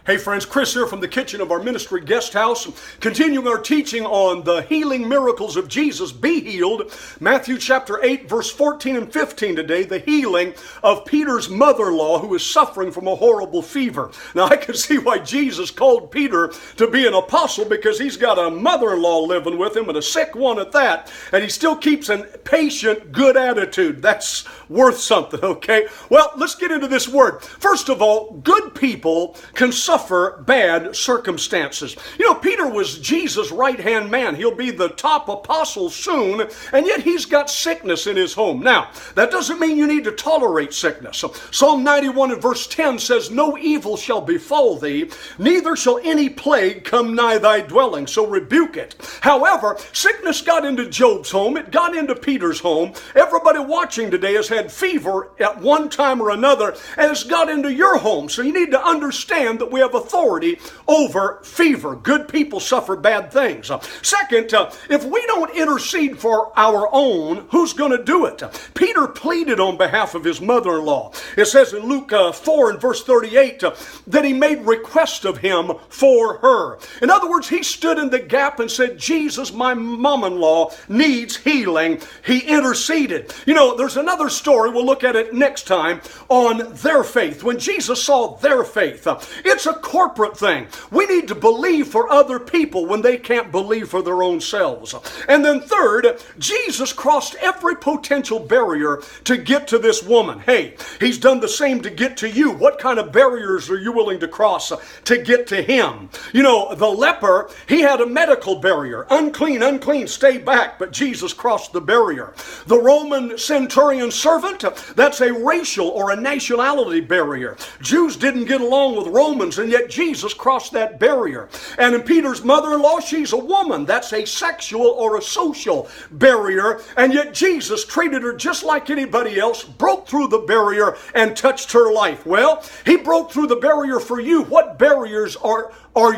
Hey friends, Kris here from the kitchen of our ministry guest house, continuing our teaching on the healing miracles of Jesus. Be healed. Matthew chapter 8, verse 14 and 15 today, the healing of Peter's mother-in-law who is suffering from a horrible fever. Now I can see why Jesus called Peter to be an apostle, because he's got a mother-in-law living with him and a sick one at that, and he still keeps a patient, good attitude. That's worth something, okay? Well, let's get into this word. First of all, good people can suffer bad circumstances. You know, Peter was Jesus' right-hand man. He'll be the top apostle soon, and yet he's got sickness in his home. Now, that doesn't mean you need to tolerate sickness. Psalm 91 and verse 10 says, "No evil shall befall thee, neither shall any plague come nigh thy dwelling." So rebuke it. However, sickness got into Job's home. It got into Peter's home. Everybody watching today has had fever at one time or another, and it's got into your home. So you need to understand that we have authority over fever. Good people suffer bad things. Second, if we don't intercede for our own, who's going to do it? Peter pleaded on behalf of his mother-in-law. It says in Luke 4 and verse 38 that he made request of him for her. In other words, he stood in the gap and said, "Jesus, my mom-in-law needs healing." He interceded. You know, there's another story, we'll look at it next time, on their faith. When Jesus saw their faith, it's a corporate thing. We need to believe for other people when they can't believe for their own selves. And then third, Jesus crossed every potential barrier to get to this woman. Hey, he's done the same to get to you. What kind of barriers are you willing to cross to get to him? You know, the leper, he had a medical barrier. Unclean, unclean, stay back. But Jesus crossed the barrier. The Roman centurion servant, that's a racial or a nationality barrier. Jews didn't get along with Romans, and yet Jesus crossed that barrier. And in Peter's mother-in-law, she's a woman. That's a sexual or a social barrier. And yet Jesus treated her just like anybody else, broke through the barrier and touched her life. Well, he broke through the barrier for you. What barriers are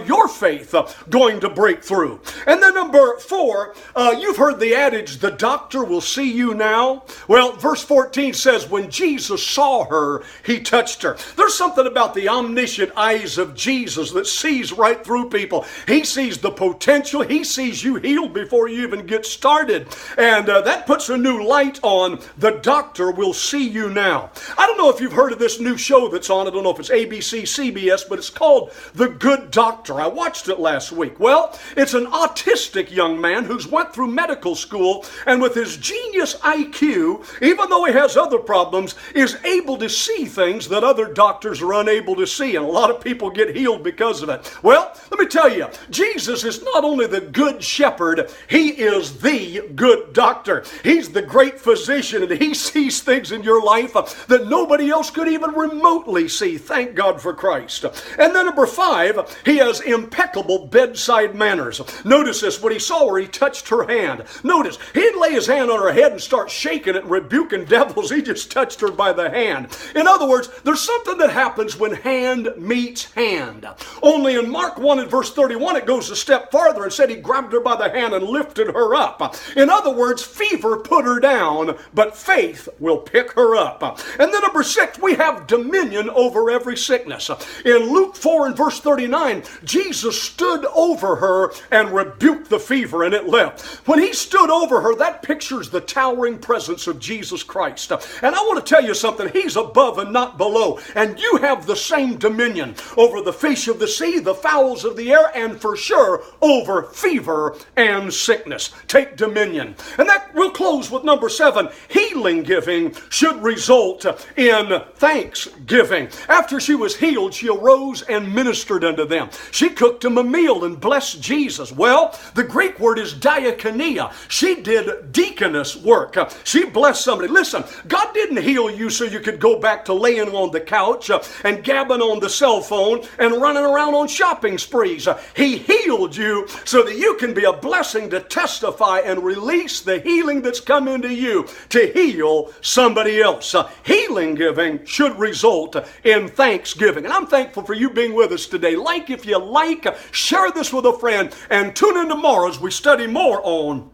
your faith going to break through? And then number 4, you've heard the adage, the doctor will see you now. Well, verse 14 says, when Jesus saw her, he touched her. There's something about the omniscient eyes of Jesus that sees right through people. He sees the potential. He sees you healed before you even get started. And that puts a new light on the doctor will see you now. I don't know if you've heard of this new show that's on. I don't know if it's ABC, CBS, but it's called The Good Doctor. I watched it last week. Well, it's an autistic young man who's went through medical school, and with his genius IQ, even though he has other problems, is able to see things that other doctors are unable to see, and a lot of people get healed because of it. Well, let me tell you, Jesus is not only the good shepherd, he is the good doctor. He's the great physician, and he sees things in your life that nobody else could even remotely see. Thank God for Christ. And then number 5, he has impeccable bedside manners. Notice this, when he saw her, he touched her hand. Notice, he didn't lay his hand on her head and start shaking it and rebuking devils. He just touched her by the hand. In other words, there's something that happens when hand meets hand. Only in Mark 1 and verse 31, it goes a step farther and said he grabbed her by the hand and lifted her up. In other words, fever put her down, but faith will pick her up. And then number 6, we have dominion over every sickness. In Luke 4 and verse 39, Jesus stood over her and rebuked the fever, and it left. When he stood over her, that pictures the towering presence of Jesus Christ. And I want to tell you something. He's above and not below. And you have the same dominion over the fish of the sea, the fowls of the air, and for sure over fever and sickness. Take dominion. And that will close with number 7. Healing giving should result in thanksgiving. After she was healed, she arose and ministered unto them. She cooked him a meal and blessed Jesus. Well, the Greek word is diakonia. She did deaconess work. She blessed somebody. Listen, God didn't heal you so you could go back to laying on the couch and gabbing on the cell phone and running around on shopping sprees. He healed you so that you can be a blessing to testify and release the healing that's come into you to heal somebody else. Healing giving should result in thanksgiving. And I'm thankful for you being with us today. Like if you like, share this with a friend, and tune in tomorrow as we study more on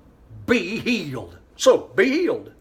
Be Healed. So, be healed.